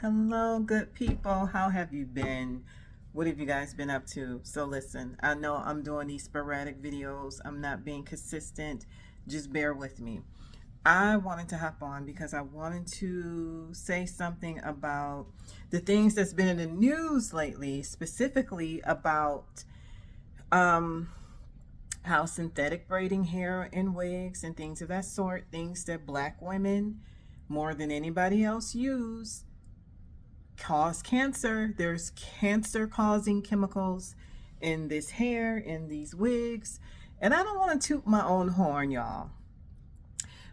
Hello, good people. How have you been? What have you guys been up to? So listen, I know I'm doing these sporadic videos. I'm not being consistent. Just bear with me. I wanted to hop on because I wanted to say something about the things that's been in the news lately, specifically about um, how synthetic braiding hair and wigs and things of that sort, things that black women more than anybody else use, cause cancer. There's cancer causing chemicals in this hair, in these wigs. And I don't want to toot my own horn, y'all.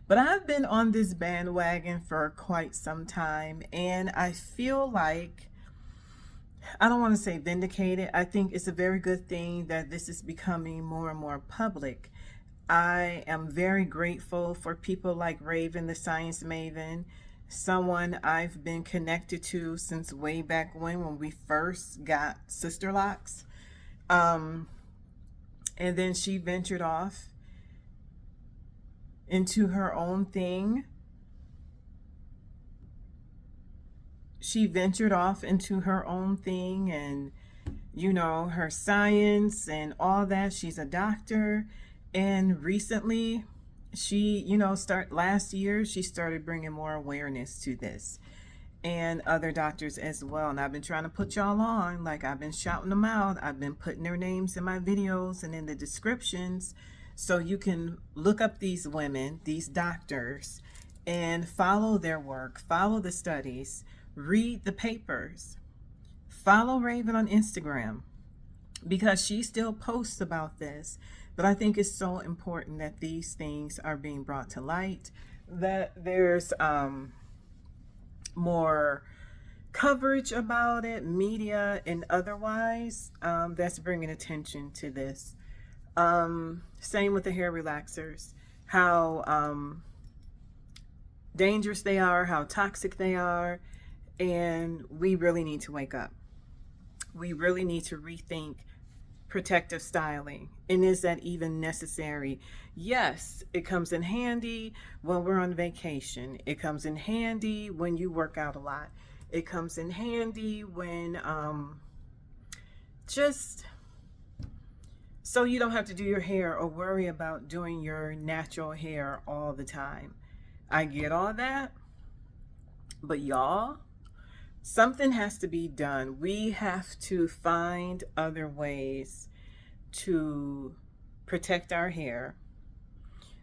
But I've been on this bandwagon for quite some time, and I feel like I don't want to say vindicated. I think it's a very good thing that this is becoming more and more public. I am very grateful for people like Raven, the science maven, someone I've been connected to since way back when we first got Sister Locks. Um, and then she ventured off into her own thing. She ventured off into her own thing and, her science and all that. She's a doctor. And recently, start last year, she started bringing more awareness to this and other doctors as well. And I've been trying to put y'all on, like I've been shouting them out. I've been putting their names in my videos and in the descriptions so you can look up these women, these doctors, and follow their work, follow the studies, read the papers, follow Raven on Instagram because she still posts about this. But I think it's so important that these things are being brought to light, that there's more coverage about it, media and otherwise, that's bringing attention to this. Same with the hair relaxers, how dangerous they are, how toxic they are, and we really need to wake up. We really need to rethink protective styling. And is that even necessary? Yes, it comes in handy when we're on vacation. It comes in handy when you work out a lot. It comes in handy when just so you don't have to do your hair or worry about doing your natural hair all the time. I get all that, but y'all, something has to be done. We have to find other ways to protect our hair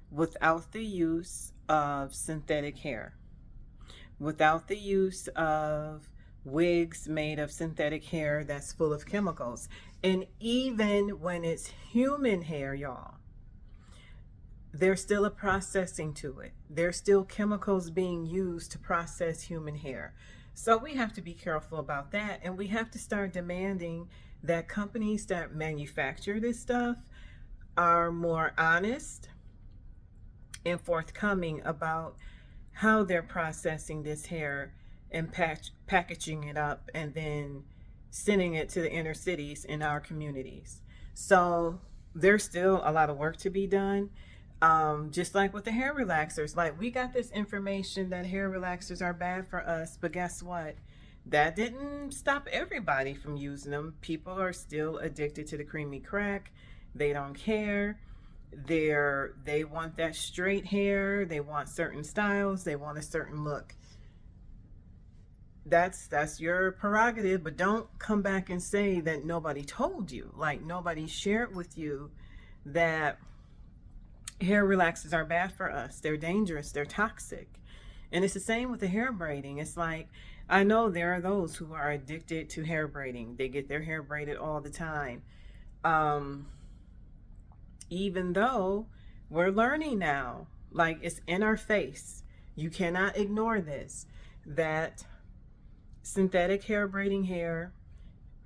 without the use of synthetic hair, without the use of wigs made of synthetic hair that's full of chemicals. And even when it's human hair, y'all, there's still a processing to it. There's still chemicals being used to process human hair. So we have to be careful about that. And we have to start demanding that companies that manufacture this stuff are more honest and forthcoming about how they're processing this hair and packaging it up and then sending it to the inner cities in our communities. So there's still a lot of work to be done. Just like with the hair relaxers, like we got this information that hair relaxers are bad for us, but guess what? That didn't stop everybody from using them. People are still addicted to the creamy crack. They don't care. They want that straight hair. They want certain styles. They want a certain look. That's your prerogative, but don't come back and say that nobody told you. Like nobody shared with you that hair relaxers are bad for us. They're dangerous. They're toxic. And it's the same with the hair braiding. It's like, I know there are those who are addicted to hair braiding. They get their hair braided all the time. Even though we're learning now, like it's in our face, you cannot ignore this, that synthetic hair braiding hair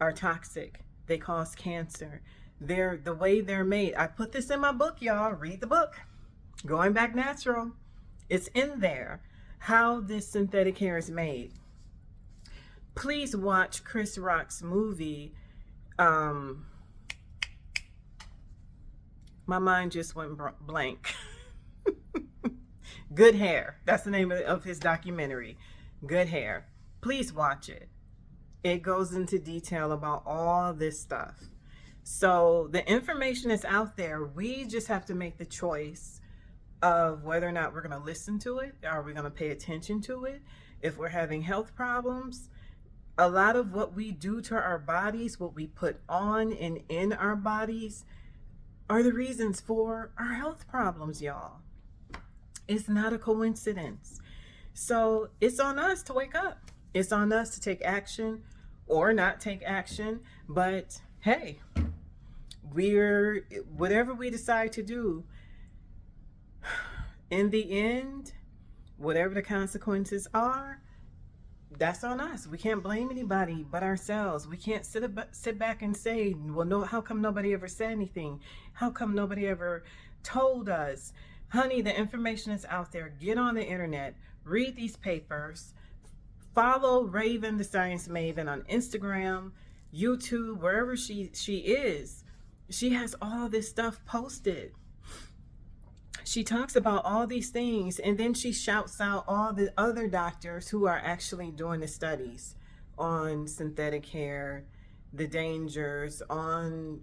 are toxic. They cause cancer. They're the way they're made. I put this in my book, y'all. Read the book. Going Back Natural. It's in there how this synthetic hair is made. Please watch Chris Rock's movie. My mind just went blank. Good Hair. That's the name of his documentary. Good Hair. Please watch it. It goes into detail about all this stuff. So the information is out there. We just have to make the choice of whether or not we're going to listen to it. Are we going to pay attention to it? If we're having health problems, a lot of what we do to our bodies, what we put on and in our bodies, are the reasons for our health problems, y'all. It's not a coincidence. So it's on us to wake up. It's on us to take action or not take action. But hey, whatever we decide to do, in the end, whatever the consequences are, that's on us. We can't blame anybody but ourselves. We can't sit back and say, well, no, how come nobody ever said anything? How come nobody ever told us? Honey, the information is out there. Get on the internet, read these papers, follow Raven, the Science Maven, on Instagram, YouTube, wherever she is. She has all this stuff posted. She talks about all these things, and then she shouts out all the other doctors who are actually doing the studies on synthetic hair, the dangers, on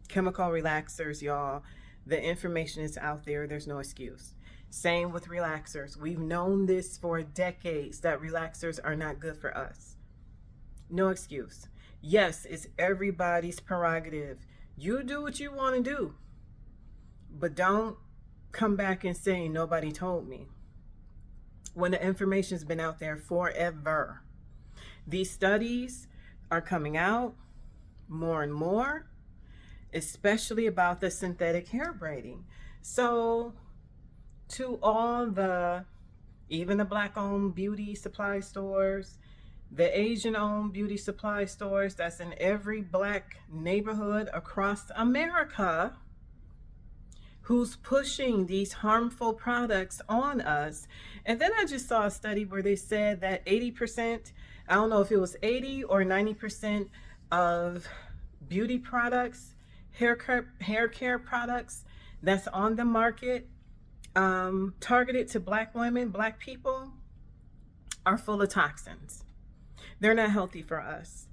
chemical relaxers, y'all. The information is out there. There's no excuse. Same with relaxers. We've known this for decades, that relaxers are not good for us. No excuse. Yes, it's everybody's prerogative. You do what you want to do, but don't come back and say nobody told me when the information's been out there forever. These studies are coming out more and more, especially about the synthetic hair braiding. So to all even the Black-owned beauty supply stores, the Asian-owned beauty supply stores that's in every Black neighborhood across America, who's pushing these harmful products on us. And then I just saw a study where they said that 80%, I don't know if it was 80 or 90% of beauty products, hair care products that's on the market, targeted to Black women, Black people, are full of toxins. They're not healthy for us.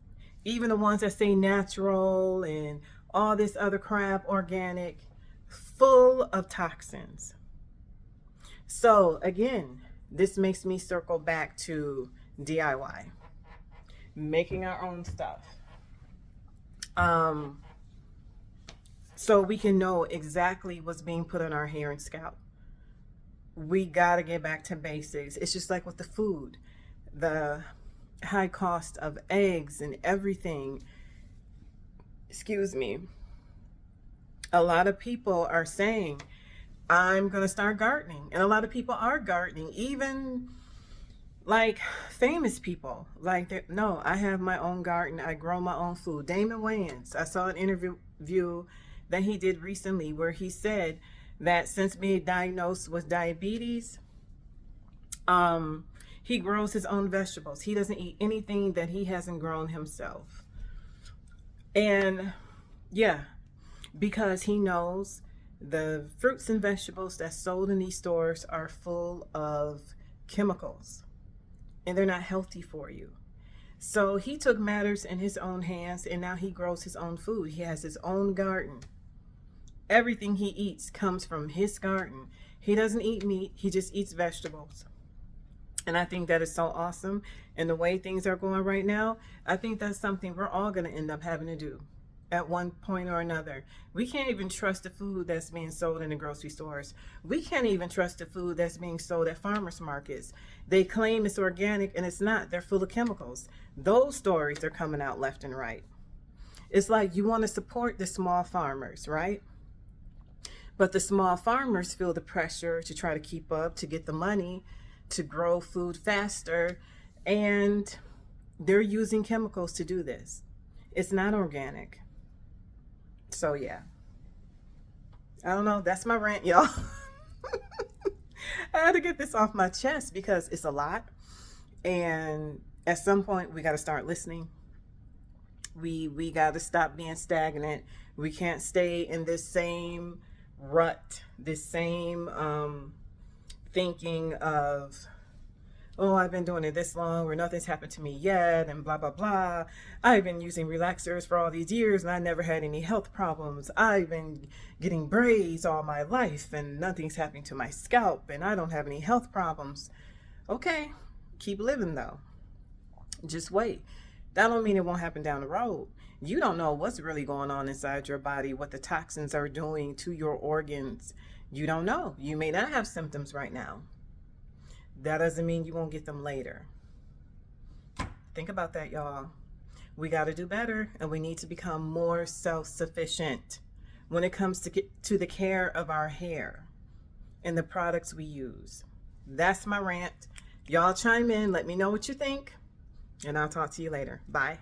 Even the ones that say natural and all this other crap, organic, full of toxins. So again, this makes me circle back to DIY, making our own stuff. So we can know exactly what's being put on our hair and scalp. We got to get back to basics. It's just like with the food, the high cost of eggs and everything. Excuse me. A lot of people are saying, I'm going to start gardening. And a lot of people are gardening, even like famous people. Like, no, I have my own garden. I grow my own food. Damon Wayans, I saw an interview that he did recently where he said that since being diagnosed with diabetes, he grows his own vegetables. He doesn't eat anything that he hasn't grown himself. And yeah, because he knows the fruits and vegetables that's sold in these stores are full of chemicals and they're not healthy for you. So he took matters in his own hands, and now he grows his own food. He has his own garden. Everything he eats comes from his garden. He doesn't eat meat, he just eats vegetables. And I think that is so awesome. And the way things are going right now, I think that's something we're all going to end up having to do at one point or another. We can't even trust the food that's being sold in the grocery stores. We can't even trust the food that's being sold at farmers markets. They claim it's organic and it's not. They're full of chemicals. Those stories are coming out left and right. It's like you want to support the small farmers, right? But the small farmers feel the pressure to try to keep up, to get the money, to grow food faster, and they're using chemicals to do this. It's not organic. So yeah, I don't know, that's my rant, y'all. I had to get this off my chest because it's a lot, and at some point we got to start listening. We got to stop being stagnant. We can't stay in this same rut, this same thinking of, oh, I've been doing it this long where nothing's happened to me yet, and blah, blah, blah. I've been using relaxers for all these years and I never had any health problems. I've been getting braids all my life and nothing's happening to my scalp and I don't have any health problems. Okay, keep living though. Just wait. That don't mean it won't happen down the road. You don't know what's really going on inside your body, what the toxins are doing to your organs. You don't know. You may not have symptoms right now. That doesn't mean you won't get them later. Think about that, y'all. We got to do better and we need to become more self-sufficient when it comes to the care of our hair and the products we use. That's my rant. Y'all chime in. Let me know what you think. And I'll talk to you later. Bye.